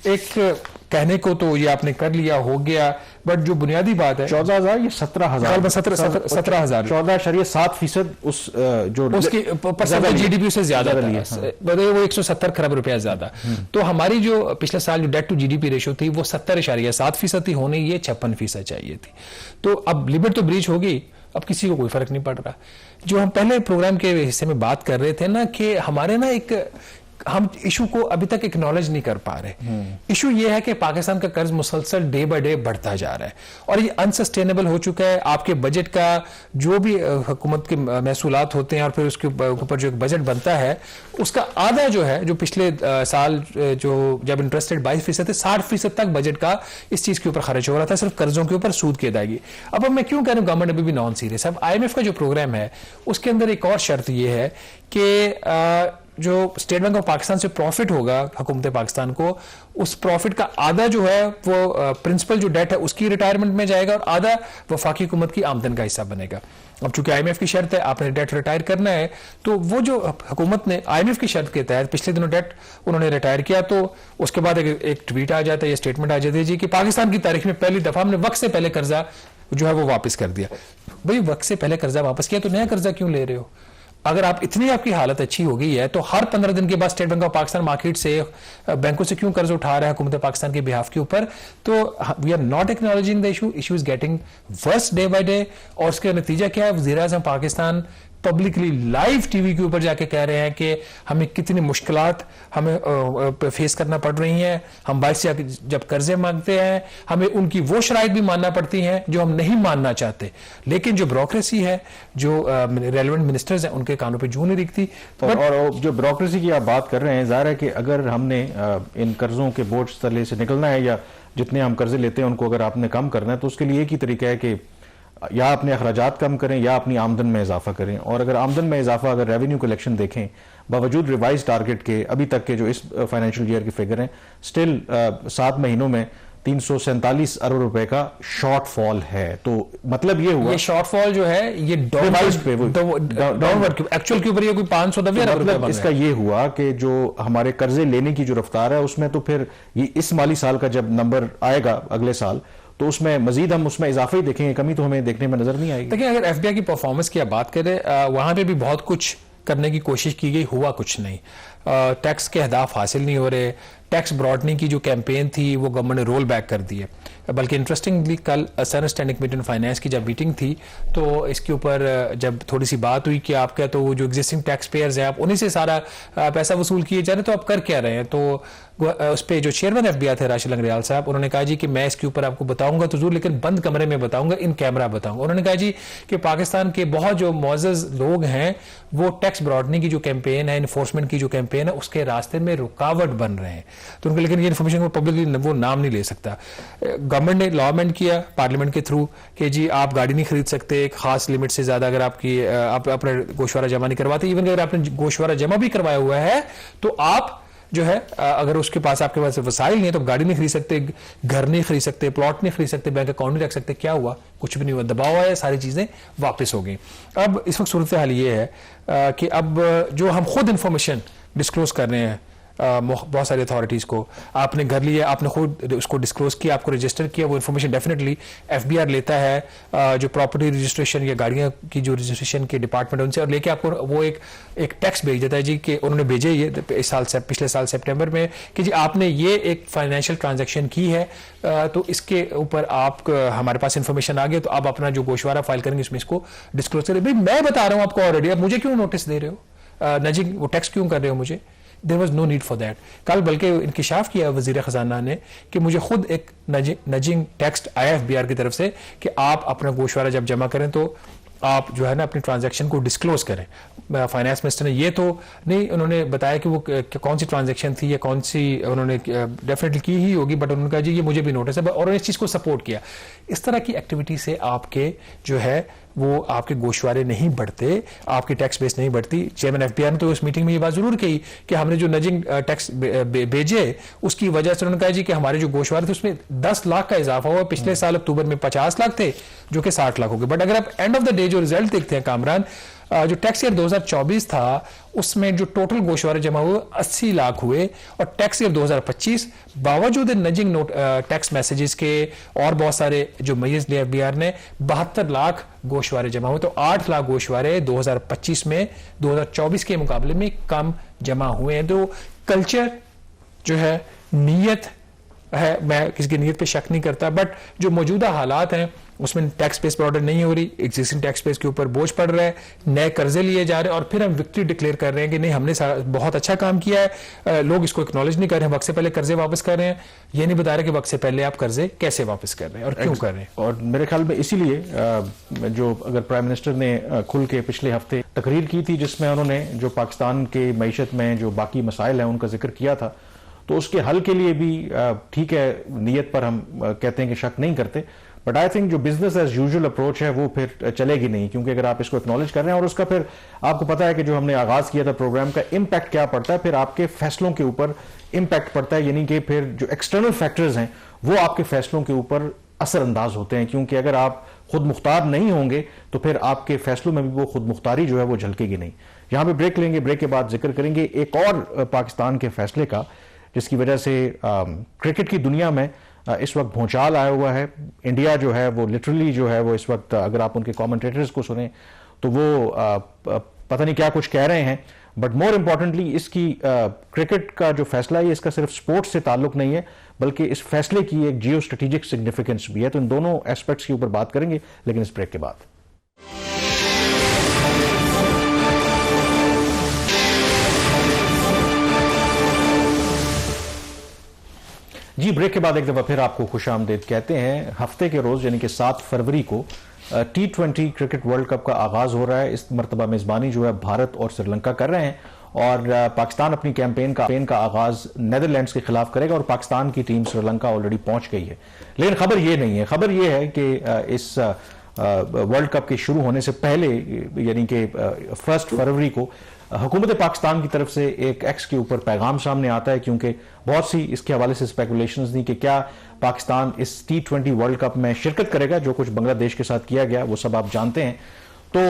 एक कहने को तो ये आपने कर लिया, हो गया, बट जो बुनियादी बात है 14,000 ये 17,000 17,000 14.7% उस जो उसकी परसेंटेज जीडीपी से ज्यादा था, वो 170 खरब रुपया ज्यादा। तो हमारी जो पिछले साल जो डेट टू जीडीपी रेशियो थी वो 70.7% होनी, ये 56% चाहिए थी। तो अब लिमिट तो ब्रीच होगी, अब किसी को कोई फर्क नहीं पड़ रहा। जो हम पहले प्रोग्राम के हिस्से में बात कर रहे थे ना कि हमारे ना हम इशू को अभी तक एक्नॉलेज नहीं कर पा रहे। इशू ये है कि पाकिस्तान का कर्ज मुसलसल डे बाय डे बढ़ता जा रहा है और ये अनसस्टेनेबल हो चुका है। आपके बजट का जो भी हुकूमत के महसूलात होते हैं और फिर उसके ऊपर जो एक बजट बनता है उसका आधा जो है, जो पिछले साल जो जब इंटरेस्ट रेट 22% थे, 60% तक बजट का इस चीज के ऊपर खर्च हो रहा था, सिर्फ कर्जों के ऊपर सूद की अदायगी। अब मैं क्यों कह रहा हूं गवर्नमेंट अभी भी नॉन सीरियस है। अब IMF का जो प्रोग्राम है उसके अंदर एक और शर्त यह है कि जो स्टेट बैंक ऑफ पाकिस्तान से प्रॉफिट होगा हुकूमत पाकिस्तान को, उस प्रॉफिट का आधा जो है वो प्रिंसिपल जो डेट है उसकी रिटायरमेंट में जाएगा और आधा वफाकी हुकूमत की आमदन का हिस्सा बनेगा। अब चूंकि IMF की शर्त है आपने डेट रिटायर करना है, तो वो जो हुकूमत ने IMF की शर्त के तहत पिछले दिनों डेट उन्होंने रिटायर किया, तो उसके बाद एक ट्वीट आ जाता है, ये स्टेटमेंट आ जाती है जी कि पाकिस्तान की तारीख में पहली दफा हमने वक्त से पहले कर्जा जो है वो वापस कर दिया। भाई वक्त से पहले कर्जा वापस किया तो नया कर्जा क्यों ले रहे हो? अगर आप इतनी आपकी हालत अच्छी हो गई है तो हर 15 दिन के बाद state bank of Pakistan market से बैंकों से क्यों कर्ज उठा रहा है हुकूमत पाकिस्तान के बिहाफ के ऊपर? तो we are not acknowledging the issue is getting worse day by day. और उसका नतीजा क्या है? वज़ीर-ए-आज़म पाकिस्तान पब्लिकली लाइव टीवी के ऊपर जाके कह रहे हैं कि हमें कितनी मुश्किलात हमें फेस करना पड़ रही हैं। हम बाहर से जब कर्जे मांगते हैं हमें उनकी वो शराइत भी मानना पड़ती हैं जो हम नहीं मानना चाहते, लेकिन जो ब्यूरोक्रेसी है, जो रेलेवेंट मिनिस्टर्स हैं, उनके कानों पे जू नहीं दिखती। और जो ब्यूरोक्रेसी की आप बात कर रहे हैं, जाहिर है कि अगर हमने इन कर्जों के बोझ तले से निकलना है या जितने हम कर्जे लेते हैं उनको अगर आपने कम करना है तो उसके लिए एक ही तरीका है कि या अपने अखराजात कम करें या अपनी आमदन में इजाफा करें। और अगर आमदन में इजाफा, अगर रेवेन्यू कलेक्शन देखें, बावजूद रिवाइज टारगेट के अभी तक के जो इस फाइनेंशियल ईयर के फिगर हैं, स्टिल 7 महीनों में 347 अरब रुपए का शॉर्टफॉल है। तो मतलब ये हुआ, ये शॉर्टफॉल जो है ये डाउनवर्ड एक्चुअल के ऊपर ये कोई 590 अरब रुपए बन इसका ये हुआ कि जो हमारे कर्जे लेने की जो रफ्तार है उसमें तो फिर ये इस माली साल का जब नंबर आएगा अगले साल तो उसमें मजीद हम उसमें इजाफा ही देखेंगे, कमी तो हमें देखने में नजर नहीं आएगी। देखिए अगर FBI की परफॉर्मेंस की आप बात करें, वहां पे भी बहुत कुछ करने की कोशिश की गई, हुआ कुछ नहीं। टैक्स के अहदाफ हासिल नहीं हो रहे। टैक्स ब्रॉडनिंग की जो कैंपेन थी वो गवर्नमेंट ने रोल बैक कर दी है। बल्कि इंटरेस्टिंगली कल senate standing committee on finance की जब मीटिंग थी तो इसके ऊपर जब थोड़ी सी बात हुई कि आपका तो जो एग्जिस्टिंग टैक्स पेयर्स हैं आप उन्हीं से सारा पैसा वसूल किए जा रहे हैं, तो आप कर क्या रहे हैं? तो उस पर जो चेयरमैन FBI थे राशिद लंगरेयाल साहब, उन्होंने कहा जी कि मैं इसके ऊपर आपको बताऊंगा तो जरूर, लेकिन बंद कमरे में बताऊंगा, इन कैमरा बताऊंगा। उन्होंने कहा जी कि पाकिस्तान के बहुत जो मुअज़्ज़ज़ लोग हैं वो टैक्स ब्रॉडनिंग की जो कैंपेन है, इन्फोर्समेंट की जो कैंपेन है, उसके रास्ते में रुकावट बन रहे हैं। तो उनको, लेकिन ये इन्फॉर्मेशन को पब्लिकली वो नाम नहीं ले सकता। गवर्नमेंट ने लॉ अमेंड किया पार्लियामेंट के थ्रू कि जी आप गाड़ी नहीं खरीद सकते एक खास लिमिट से ज्यादा अगर आप अपना गोशवारा जमा नहीं करवाते। इवन अगर आपने गोशवारा जमा भी करवाया हुआ है तो आप जो है अगर उसके पास आपके पास वसाइल नहीं है तो आप गाड़ी नहीं खरीद सकते, घर नहीं खरीद सकते, प्लॉट नहीं खरीद सकते, बैंक अकाउंट नहीं रख सकते। क्या हुआ? कुछ भी नहीं हुआ, दबाव आया, सारी चीजें वापस हो गई। अब इस वक्त सूरत हाल ये है कि अब जो हम खुद इंफॉर्मेशन डिस्क्लोज कर रहे हैं बहुत सारी अथॉरिटीज़ को, आपने घर लिया, आपने खुद उसको डिस्क्लोज किया, आपको रजिस्टर किया, वो इन्फॉर्मेशन डेफिनेटली FBI लेता है जो प्रॉपर्टी रजिस्ट्रेशन या गाड़ियाँ की जो रजिस्ट्रेशन के डिपार्टमेंट उनसे, और लेके आपको वो एक टैक्स भेज देता है जी कि उन्होंने भेजे ये पिछले साल सितंबर में कि जी आपने ये एक फाइनेंशियल ट्रांजैक्शन की है, तो इसके ऊपर आप हमारे पास इन्फॉर्मेशन आ गया, तो आप अपना जो गोशवारा फाइल करेंगे इसमें इसको डिस्क्लोज करें। भाई मैं बता रहा हूँ आपको ऑलरेडी, अब मुझे क्यों नोटिस दे रहे हो, नजिंग वो टैक्स क्यों कर रहे हो मुझे? There was no need for that. कल बल्कि इंकिशाफ किया वजीर खजाना ने कि मुझे खुद एक नजिंग टेक्स्ट आया FBI की तरफ से कि आप अपना गोशवारा जब जमा करें तो आप जो है ना अपनी ट्रांजैक्शन को डिस्क्लोज करें। फाइनेंस मिनिस्टर ने ये तो नहीं उन्होंने बताया कि वो कौन सी ट्रांजैक्शन थी या कौन सी उन्होंने डेफिनेटली की ही होगी, बट उन्होंने कहा जी ये मुझे भी नोटिस है, और उन्होंने इस चीज़ को सपोर्ट किया। इस तरह की एक्टिविटी से आपके जो है वो आपके गोशवारे नहीं बढ़ते, आपकी टैक्स बेस नहीं बढ़ती। चेयरमैन FBI ने तो उस मीटिंग में ये बात जरूर कही कि हमने जो नजिंग टैक्स भेजे उसकी वजह से उन्होंने कहा जी कि हमारे जो गोशवारे थे उसमें 10 लाख का इजाफा हुआ। पिछले साल अक्टूबर में 50 लाख थे जो कि 60 लाख हो गए। बट अगर आप एंड ऑफ द डे जो रिजल्ट देखते हैं कामरान, जो टैक्स ईयर 2024 था उसमें जो टोटल गोशवारे जमा हुए 80 लाख हुए, और टैक्स ईयर 2025 बावजूद नजिंग नोट टैक्स मैसेजेस के और बहुत सारे जो मैयज लिए FBI ने 72 लाख गोशवारे जमा हुए। तो 8 लाख गोशवारे 2025 में 2024 के मुकाबले में कम जमा हुए हैं। तो कल्चर जो है, नीयत है, मैं किसी की नीयत पे शक नहीं करता, बट जो मौजूदा हालात हैं उसमें टैक्स बेस पर ऑर्डर नहीं हो रही, एग्जिस्टिंग टैक्स बेस के ऊपर बोझ पड़ रहा है, नए कर्जे लिए जा रहे हैं, और फिर हम विक्ट्री डिक्लेयर कर रहे हैं कि नहीं हमने बहुत अच्छा काम किया है। लोग इसको एक्नॉलेज नहीं कर रहे हैं, वक्त से पहले कर्जे वापस कर रहे हैं, ये नहीं बता रहे कि वक्त से पहले आप कर्जे कैसे वापस कर रहे हैं और क्यों कर रहे हैं। और मेरे ख्याल में इसीलिए जो अगर प्राइम मिनिस्टर ने खुल के पिछले हफ्ते तकरीर की थी जिसमें उन्होंने जो पाकिस्तान के मईशत में जो बाकी मसाइल हैं उनका जिक्र किया था, तो उसके हल के लिए भी ठीक है, नीयत पर हम कहते हैं कि शक नहीं करते, बट आई थिंक जो बिजनेस एज यूजुअल अप्रोच है वो फिर चलेगी नहीं, क्योंकि अगर आप इसको एक्नॉलेज कर रहे हैं और उसका फिर आपको पता है कि जो हमने आगाज किया था प्रोग्राम का इम्पैक्ट क्या पड़ता है, फिर आपके फैसलों के ऊपर इम्पैक्ट पड़ता है, यानी कि फिर जो एक्सटर्नल फैक्टर्स हैं वो आपके फैसलों के ऊपर असरअंदाज होते हैं, क्योंकि अगर आप खुद मुख्तार नहीं होंगे तो फिर आपके फैसलों में भी वो खुद मुख्तारी जो है वो झलकेगी नहीं। यहां पे ब्रेक लेंगे, ब्रेक के बाद जिक्र करेंगे एक और पाकिस्तान के फैसले का जिसकी वजह से क्रिकेट की दुनिया में इस वक्त भूचाल आया हुआ है। इंडिया जो है वो लिटरली जो है वो इस वक्त अगर आप उनके कमेंटेटर्स को सुने तो वो पता नहीं क्या कुछ कह रहे हैं, बट मोर इंपॉर्टेंटली इसकी क्रिकेट का जो फैसला है इसका सिर्फ स्पोर्ट्स से ताल्लुक नहीं है, बल्कि इस फैसले की एक जियो स्ट्रेटेजिक सिग्निफिकेंस भी है। तो इन दोनों एस्पेक्ट्स के ऊपर बात करेंगे, लेकिन इस ब्रेक के बाद। जी, ब्रेक के बाद एक दफा फिर आपको खुशामदीद कहते हैं। हफ्ते के रोज यानी कि 7 फरवरी को T20 क्रिकेट वर्ल्ड कप का आगाज हो रहा है। इस मरतबा मेजबानी जो है भारत और श्रीलंका कर रहे हैं, और पाकिस्तान अपनी कैंपेन का आगाज नेदरलैंड्स के खिलाफ करेगा, और पाकिस्तान की टीम श्रीलंका ऑलरेडी पहुंच गई है। लेकिन खबर ये नहीं है, खबर ये है कि इस वर्ल्ड कप के शुरू होने से पहले यानी कि 1 फरवरी को हुकूमत पाकिस्तान की तरफ से एक एक्स के ऊपर पैगाम सामने आता है, क्योंकि बहुत सी इसके हवाले से स्पेकुलेशंस थी कि क्या पाकिस्तान इस T20 वर्ल्ड कप में शिरकत करेगा, जो कुछ बांग्लादेश के साथ किया गया वो सब आप जानते हैं। तो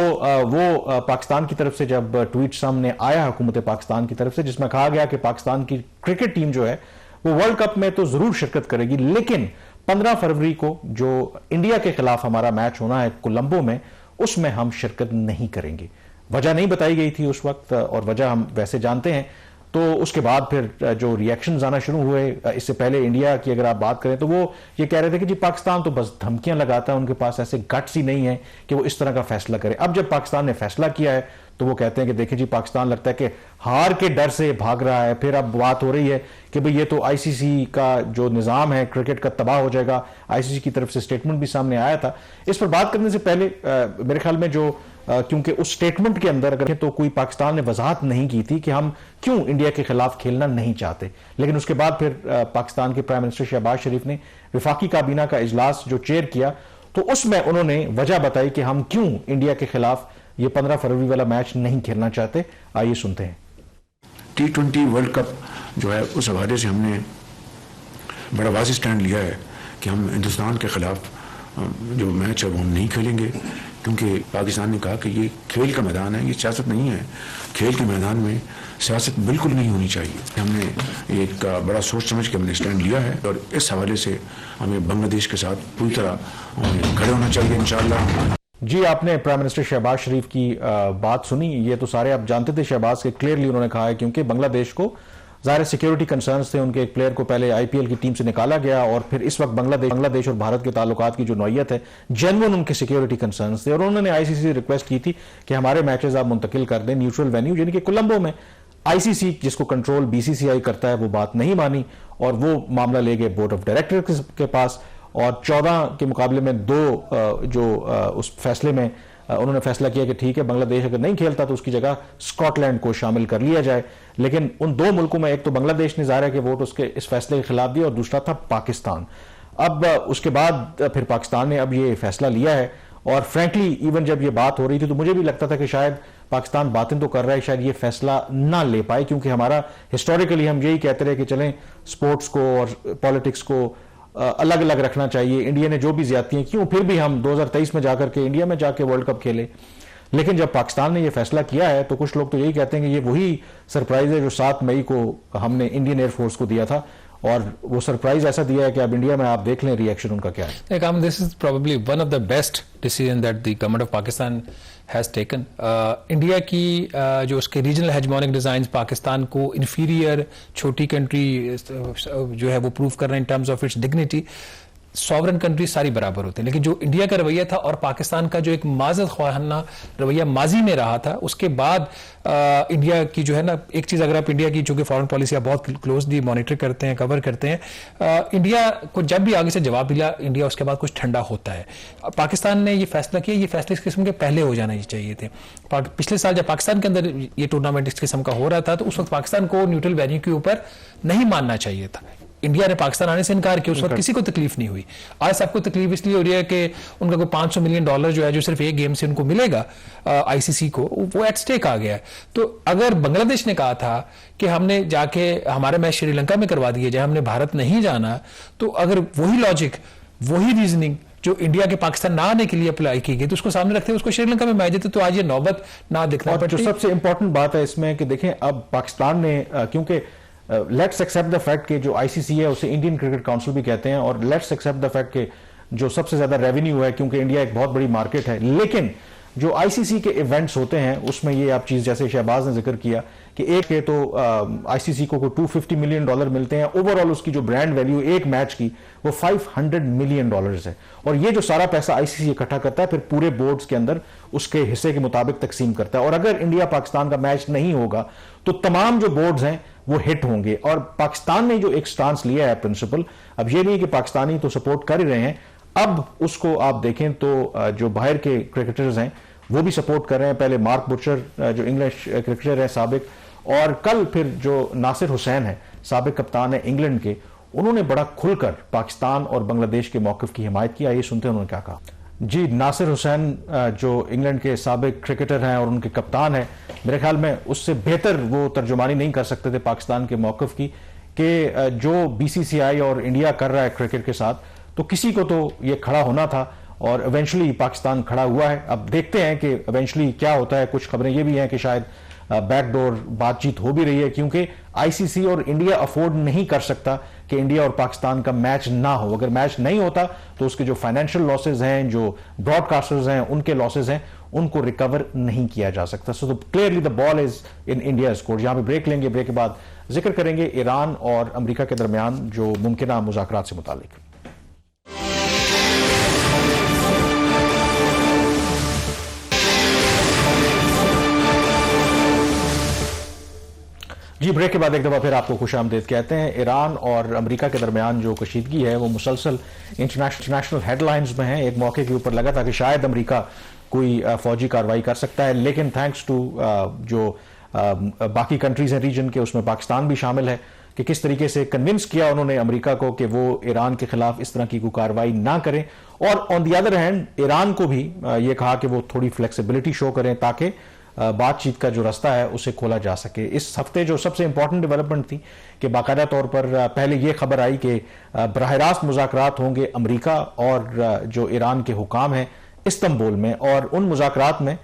वो पाकिस्तान की तरफ से जब ट्वीट सामने आया हुकूमत पाकिस्तान की तरफ से, जिसमें कहा गया कि पाकिस्तान की क्रिकेट टीम जो है वो वर्ल्ड कप में तो जरूर शिरकत करेगी, लेकिन 15 फरवरी को जो इंडिया के खिलाफ हमारा मैच होना है कोलंबो में, उसमें हम शिरकत नहीं करेंगे। वजह नहीं बताई गई थी उस वक्त, और वजह हम वैसे जानते हैं। तो उसके बाद फिर जो रिएक्शंस आना शुरू हुए, इससे पहले इंडिया की अगर आप बात करें तो वो ये कह रहे थे कि जी पाकिस्तान तो बस धमकियां लगाता है, उनके पास ऐसे गट्स ही नहीं है कि वो इस तरह का फैसला करे। अब जब पाकिस्तान ने फैसला किया है तो वो कहते हैं कि देखिए जी पाकिस्तान लगता है कि हार के डर से भाग रहा है। फिर अब बात हो रही है कि भाई ये तो आईसीसी का जो निज़ाम है क्रिकेट का तबाह हो जाएगा। आईसीसी की तरफ से स्टेटमेंट भी सामने आया था। इस पर बात करने से पहले मेरे ख्याल में जो क्योंकि उस स्टेटमेंट के अंदर अगर तो कोई पाकिस्तान ने वजाहत नहीं की थी कि हम क्यों इंडिया के खिलाफ खेलना नहीं चाहते, लेकिन उसके बाद फिर पाकिस्तान के प्राइम मिनिस्टर शहबाज शरीफ ने वफाकी काबीना का इजलास जो चेयर किया, तो उसमें उन्होंने वजह बताई कि हम क्यों इंडिया के खिलाफ ये 15 फरवरी वाला मैच नहीं खेलना चाहते। आइए सुनते हैं। T20 वर्ल्ड कप जो है उस हवाले से हमने बड़ा वाज़ेह स्टैंड लिया है कि हम हिंदुस्तान के खिलाफ जो मैच है वो हम नहीं खेलेंगे, क्योंकि पाकिस्तान ने कहा कि ये खेल का मैदान है, ये सियासत नहीं है। खेल के मैदान में सियासत बिल्कुल नहीं होनी चाहिए। हमने एक बड़ा सोच समझ के हमने स्टैंड लिया है और इस हवाले से हमें बांग्लादेश के साथ पूरी तरह खड़े होना चाहिए इंशाअल्लाह। जी, आपने प्राइम मिनिस्टर शहबाज शरीफ की बात सुनी। ये तो सारे आप जानते थे शहबाज के, क्लियरली उन्होंने कहा है क्योंकि बांग्लादेश को ज़ाहिर सिक्योरिटी कंसर्न्स थे, उनके एक प्लेयर को पहले आईपीएल की टीम से निकाला गया और फिर इस वक्त बांग्लादेश और भारत के ताल्लुकात की जो नौयत है, जेन्युइन उनके सिक्योरिटी कंसर्न्स थे और उन्होंने आईसीसी से रिक्वेस्ट की थी कि हमारे मैचेस आप मुंतकिल कर दें न्यूट्रल वेन्यू, यानी कि कोलंबो में। आईसीसी जिसको कंट्रोल बीसीसीआई करता है वो बात नहीं मानी और वो मामला ले गए बोर्ड ऑफ डायरेक्टर के पास और 14 के मुकाबले में 2 उस फैसले में उन्होंने फैसला किया कि ठीक है, बांग्लादेश अगर नहीं खेलता तो उसकी जगह स्कॉटलैंड को शामिल कर लिया जाए। लेकिन उन 2 मुल्कों में एक तो बांग्लादेश ने ज़ाहिर है कि वोट उसके इस फैसले के खिलाफ दिया और दूसरा था पाकिस्तान। अब उसके बाद फिर पाकिस्तान ने अब ये फैसला लिया है और फ्रैंकली इवन जब ये बात हो रही थी तो मुझे भी लगता था कि शायद पाकिस्तान बातें तो कर रहा है, शायद ये फैसला ना ले पाए, क्योंकि हमारा हिस्टोरिकली हम यही कहते रहे कि चलें स्पोर्ट्स को और पॉलिटिक्स को अलग अलग रखना चाहिए। इंडिया ने जो भी ज्यादतियां क्यों फिर भी हम 2023 में जाकर के इंडिया में जाके वर्ल्ड कप खेले। लेकिन जब पाकिस्तान ने यह फैसला किया है तो कुछ लोग तो यही कहते हैं कि ये वही सरप्राइज है जो 7 मई को हमने इंडियन एयरफोर्स को दिया था और वो सरप्राइज ऐसा दिया है कि अब इंडिया में आप देख लें रिएक्शन उनका क्या है। This is probably one of the best decision that the government of Pakistan has taken. India की जो उसके रीजनल हेजमोनिक डिजाइन पाकिस्तान को इंफीरियर छोटी कंट्री जो है वो प्रूव कर रहे हैं in terms of its dignity. Sovereign country सारी बराबर होते हैं, लेकिन जो इंडिया का रवैया था और पाकिस्तान का जो एक माजद ख्वाहाना रवैया माजी में रहा था, उसके बाद इंडिया की जो है ना, एक चीज अगर आप इंडिया की चूंकि फॉरेन पॉलिसी आप बहुत क्लोजली मॉनिटर करते हैं, कवर करते हैं, इंडिया को जब भी आगे से जवाब मिला इंडिया उसके बाद कुछ ठंडा होता है। पाकिस्तान ने ये फैसला किया, ये फैसले इस किस्म के पहले हो जाना चाहिए थे। पिछले साल जब पाकिस्तान के अंदर ये टूर्नामेंट इस किस्म का हो रहा था तो उस वक्त पाकिस्तान को न्यूट्रल वेन्यू के ऊपर नहीं मानना चाहिए था। इंडिया ने पाकिस्तान आने से इनकार किया, उस वक्त किसी को तकलीफ नहीं हुई। आज सबको तकलीफ इसलिए हो रही है कि उनका कोई $500 मिलियन जो है जो सिर्फ एक गेम से उनको मिलेगा आईसीसी को, वो एट स्टेक आ गया है। तो अगर बांग्लादेश ने कहा था कि हमने जाके हमारे मैच श्रीलंका में करवा दिए जाए, हमने भारत नहीं जाना, तो अगर वही लॉजिक वही रीजनिंग जो इंडिया के पाकिस्तान ना आने के लिए अप्लाई की गई तो उसको सामने रखते हुए उसको श्रीलंका में मैच देते तो आज ये नौबत ना दिखना पड़ती। जो सबसे इंपॉर्टेंट बात है इसमें कि देखें अब पाकिस्तान ने क्योंकि लेट्स एक्सेप्ट द फैक्ट कि जो आईसीसी है उसे इंडियन क्रिकेट काउंसिल भी कहते हैं और लेट्स एक्सेप्ट द फैक्ट कि जो सबसे ज्यादा रेवेन्यू है क्योंकि इंडिया एक बहुत बड़ी मार्केट है, लेकिन जो आईसीसी के इवेंट्स होते हैं उसमें ये आप चीज जैसे शहबाज ने जिक्र किया कि एक के तो आईसीसी को $250 मिलियन मिलते हैं, ओवरऑल उसकी जो ब्रांड वैल्यू एक मैच की वो $500 मिलियन है और ये जो सारा पैसा आईसीसी इकट्ठा करता है फिर पूरे बोर्ड्स के अंदर उसके हिस्से के मुताबिक तकसीम करता है और अगर इंडिया पाकिस्तान का मैच नहीं होगा तो तमाम जो बोर्ड्स हैं वो हिट होंगे। और पाकिस्तान ने जो एक स्टांस लिया है प्रिंसिपल, अब ये नहीं कि पाकिस्तानी तो सपोर्ट कर ही रहे हैं, अब उसको आप देखें तो जो बाहर के क्रिकेटर्स हैं वो भी सपोर्ट कर रहे हैं। पहले मार्क बुचर जो इंग्लिश क्रिकेटर है साबिक, और कल फिर जो नासिर हुसैन है साबिक कप्तान है इंग्लैंड के, उन्होंने बड़ा खुलकर पाकिस्तान और बांग्लादेश के मौक़िफ़ की हिमायत की। आइए सुनते हैं उन्होंने क्या कहा। जी, नासिर हुसैन जो इंग्लैंड के साबिक क्रिकेटर हैं और उनके कप्तान हैं, मेरे ख्याल में उससे बेहतर वो तर्जुमानी नहीं कर सकते थे पाकिस्तान के मौक़िफ़ की कि जो बीसीसीआई और इंडिया कर रहा है क्रिकेट के साथ, तो किसी को तो ये खड़ा होना था और इवेंचुअली पाकिस्तान खड़ा हुआ है। अब देखते हैं कि इवेंचुअली क्या होता है। कुछ खबरें ये भी हैं कि शायद बैकडोर बातचीत हो भी रही है क्योंकि आईसीसी और इंडिया अफोर्ड नहीं कर सकता कि इंडिया और पाकिस्तान का मैच ना हो। अगर मैच नहीं होता तो उसके जो फाइनेंशियल लॉसेज हैं, जो ब्रॉडकास्टर्स हैं उनके लॉसेज हैं, उनको रिकवर नहीं किया जा सकता। So clearly the ball is in India's court. यहां पे ब्रेक लेंगे, ब्रेक के बाद जिक्र करेंगे ईरान और अमेरिका के दरमियान जो मुमकिन मुज़ाकरात से मुतालिक। जी, ब्रेक के बाद एक दफा फिर आपको खुशामदीद कहते हैं। ईरान और अमेरिका के दरमियान जो कशीदगी है वो मुसलसल इंटरनेशनल हेडलाइंस में है। एक मौके के ऊपर लगा था कि शायद अमेरिका कोई फौजी कार्रवाई कर सकता है, लेकिन थैंक्स टू जो बाकी कंट्रीज हैं रीजन के, उसमें पाकिस्तान भी शामिल है, कि किस तरीके से कन्विंस किया उन्होंने अमेरिका को कि वो ईरान के खिलाफ इस तरह की कोई कार्रवाई ना करें। और on the other hand Iran को भी ये कहा कि वो थोड़ी फ्लेक्सिबिलिटी शो करें ताकि बातचीत का जो रास्ता है उसे खोला जा सके। इस हफ्ते जो सबसे इंपॉर्टेंट डेवलपमेंट थी कि बाकायदा तौर पर पहले ये खबर आई कि बराह रास्त मुज़ाकरात होंगे अमेरिका और जो ईरान के हुकाम हैं इस्तंबुल में, और उन मुज़ाकरात में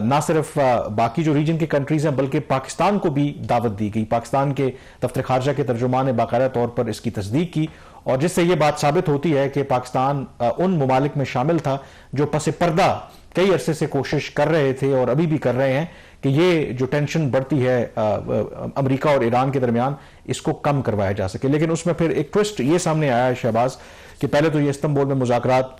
ना सिर्फ बाकी जो रीजन की कंट्रीज हैं बल्कि पाकिस्तान को भी दावत दी गई। पाकिस्तान के दफ्तर खारजा के तर्जुमान ने बाकायदा तौर पर इसकी तस्दीक की, और जिससे ये बात साबित होती है कि पाकिस्तान उन ममालिक में शामिल था जो पसे पर्दा कई अरसे से कोशिश कर रहे थे और अभी भी कर रहे हैं कि ये जो टेंशन बढ़ती है अमेरिका और ईरान के दरमियान, इसको कम करवाया जा सके। लेकिन उसमें फिर एक ट्विस्ट ये सामने आया है शहबाज कि पहले तो ये इस्तंबुल में मुज़ाकरात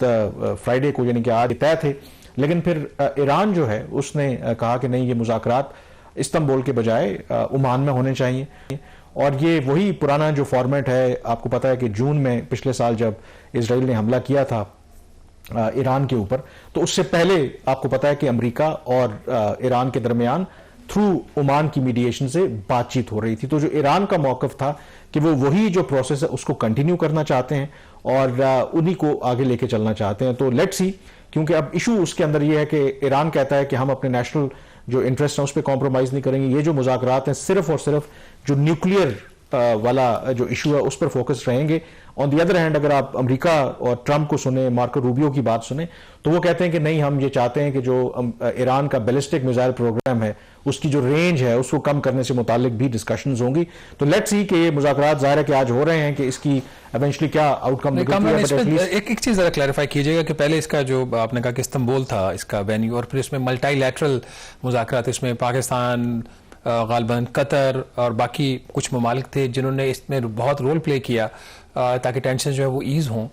फ्राइडे को यानी कि आज तय थे, लेकिन फिर ईरान जो है उसने कहा कि नहीं, ये मुज़ाकरात इस्तंबुल के बजाय ओमान में होने चाहिए। और ये वही पुराना जो फॉर्मेट है, आपको पता है कि जून में पिछले साल जब इसराइल ने हमला किया था ईरान के ऊपर, तो उससे पहले आपको पता है कि अमेरिका और ईरान के दरमियान थ्रू ओमान की मीडिएशन से बातचीत हो रही थी। तो जो ईरान का मौकफ था कि वो वही जो प्रोसेस है उसको कंटिन्यू करना चाहते हैं और उन्हीं को आगे लेके चलना चाहते हैं। तो लेट्स सी, क्योंकि अब इशू उसके अंदर ये है कि ईरान कहता है कि हम अपने नेशनल जो इंटरेस्ट है उस पर कॉम्प्रोमाइज नहीं करेंगे। ये जो मुज़ाकरात हैं सिर्फ और सिर्फ जो न्यूक्लियर वाला जो इशू है उस पर फोकस रहेंगे। ऑन दी अदर हैंड, अगर आप अमेरिका और ट्रंप को सुने, मार्को रूबियो की बात सुने, तो वो कहते हैं कि नहीं, हम ये चाहते हैं कि जो ईरान का बैलिस्टिक मिसाइल प्रोग्राम है उसकी जो रेंज है उसको कम करने से मुतालिक भी डिस्कशंस होंगी। तो लेट्स सी कि ये मुज़ाकरात ज़ाहिर है कि आज हो रहे हैं कि इसकी इवेंचुअली क्या आउटकम निकलती है। एक चीज जरा क्लैरिफाई कीजिएगा कि पहले इसका जो आपने कहा कि इस्तंबुल था इसका वेन्यू, और फिर इसमें मल्टीलैटरल मुज़ाकरात, इसमें पाकिस्तान, गालबन कतर और बाकी कुछ ममालिक थे जिन्होंने इसमें बहुत रोल प्ले किया ताकि टेंशन जो है वो ईज हों,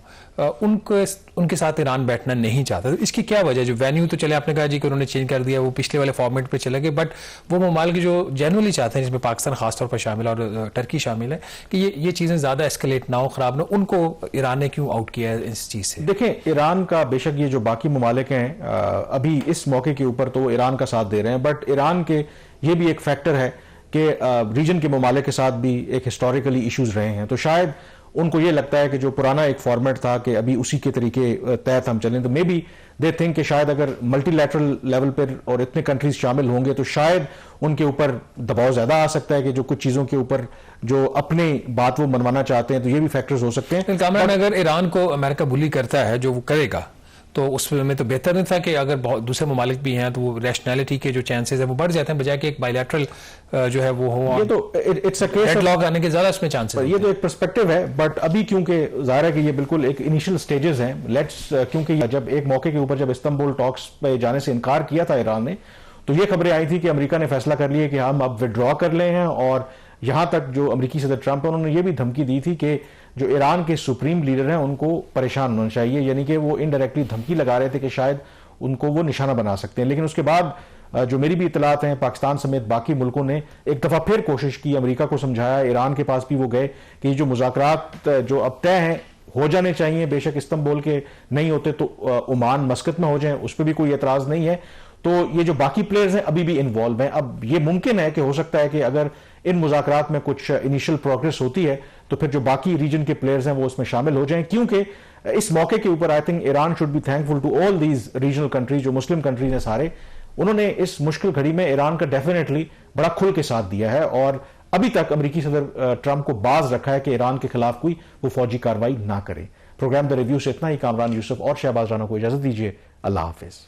उनके साथ ईरान बैठना नहीं चाहता। इसकी क्या वजह? जो वेन्यू तो चले आपने कहा जी कि उन्होंने चेंज कर दिया, वो पिछले वाले फॉर्मेट पे चले गए, बट वो ममालिक जो जेन्युइनली चाहते हैं, जिसमें पाकिस्तान खासतौर पर शामिल है और टर्की शामिल है, कि ये चीज़ें ज़्यादा एस्केलेट ना हो, ख़राब ना, उनको ईरान ने क्यों आउट किया है इस चीज़ से? देखें, ईरान का बेशक ये जो बाकी ममालिक हैं अभी इस मौके के ऊपर तो ईरान का साथ दे रहे हैं, बट ईरान के ये भी एक फैक्टर है कि रीजन के ममालिक के साथ भी एक हिस्टोरिकली इश्यूज रहे हैं। तो शायद उनको ये लगता है कि जो पुराना एक फॉर्मेट था कि अभी उसी के तरीके तहत हम चलें। तो मे बी दे थिंक कि शायद अगर मल्टीलैटरल लेवल पर और इतने कंट्रीज शामिल होंगे तो शायद उनके ऊपर दबाव ज्यादा आ सकता है कि जो कुछ चीजों के ऊपर जो अपने बात वो मनवाना चाहते हैं। तो ये भी फैक्टर्स हो सकते हैं। कामरान, अगर ईरान को अमेरिका बुली करता है, जो वो करेगा, तो उसमें तो बेहतर नहीं था कि अगर बहुत दूसरे ममालिक भी हैं तो वो रैशनैलिटी के जो चांसेस है वो बढ़ जाते हैं, बजाय कि एक बायलैटरल जो है वो हो। ये तो इट्स अ केस डेडलॉक आने के ज्यादा उसमें चांसेस। ये तो एक पर्सपेक्टिव है, बट अभी क्योंकि जाहिर है कि ये बिल्कुल एक इनिशियल स्टेजेस हैं, लेट्स, क्योंकि जब एक मौके के ऊपर जब इस्तंबुल टॉक्स पे जाने से इनकार किया था ईरान ने, तो ये खबरें आई थी कि अमेरिका ने फैसला कर लिया कि हम अब विड्रॉ कर ले हैं। और यहां तक जो अमेरिकी सदर ट्रंप है उन्होंने ये भी धमकी दी थी कि जो ईरान के सुप्रीम लीडर हैं उनको परेशान होना चाहिए, यानी कि वो इनडायरेक्टली धमकी लगा रहे थे कि शायद उनको वो निशाना बना सकते हैं। लेकिन उसके बाद जो मेरी भी इतलात हैं, पाकिस्तान समेत बाकी मुल्कों ने एक दफा फिर कोशिश की, अमेरिका को समझाया, ईरान के पास भी वो गए कि जो मुज़ाकरात जो अब तय हैं हो जाने चाहिए, बेशक इस्तंबुल के नहीं होते तो ओमान मस्कत में हो जाएं, उस पर भी कोई एतराज नहीं है। तो ये जो बाकी प्लेयर्स हैं अभी भी इन्वॉल्व हैं। अब ये मुमकिन है कि हो सकता है कि अगर इन मुज़ाकरात में कुछ इनिशियल प्रोग्रेस होती है तो फिर जो बाकी रीजन के प्लेयर्स हैं वो उसमें शामिल हो जाएं, क्योंकि इस मौके के ऊपर I think Iran should be thankful to all these regional countries, जो मुस्लिम कंट्रीज हैं सारे, उन्होंने इस मुश्किल घड़ी में ईरान का डेफिनेटली बड़ा खुल के साथ दिया है। और अभी तक अमेरिकी सदर ट्रंप को बाज रखा है कि ईरान के खिलाफ कोई वो फौजी कार्रवाई ना करे। प्रोग्राम द रिव्यू से इतना ही। कामरान यूसुफ और शहबाज राना को इजाजत दीजिए। अल्लाह हाफिज।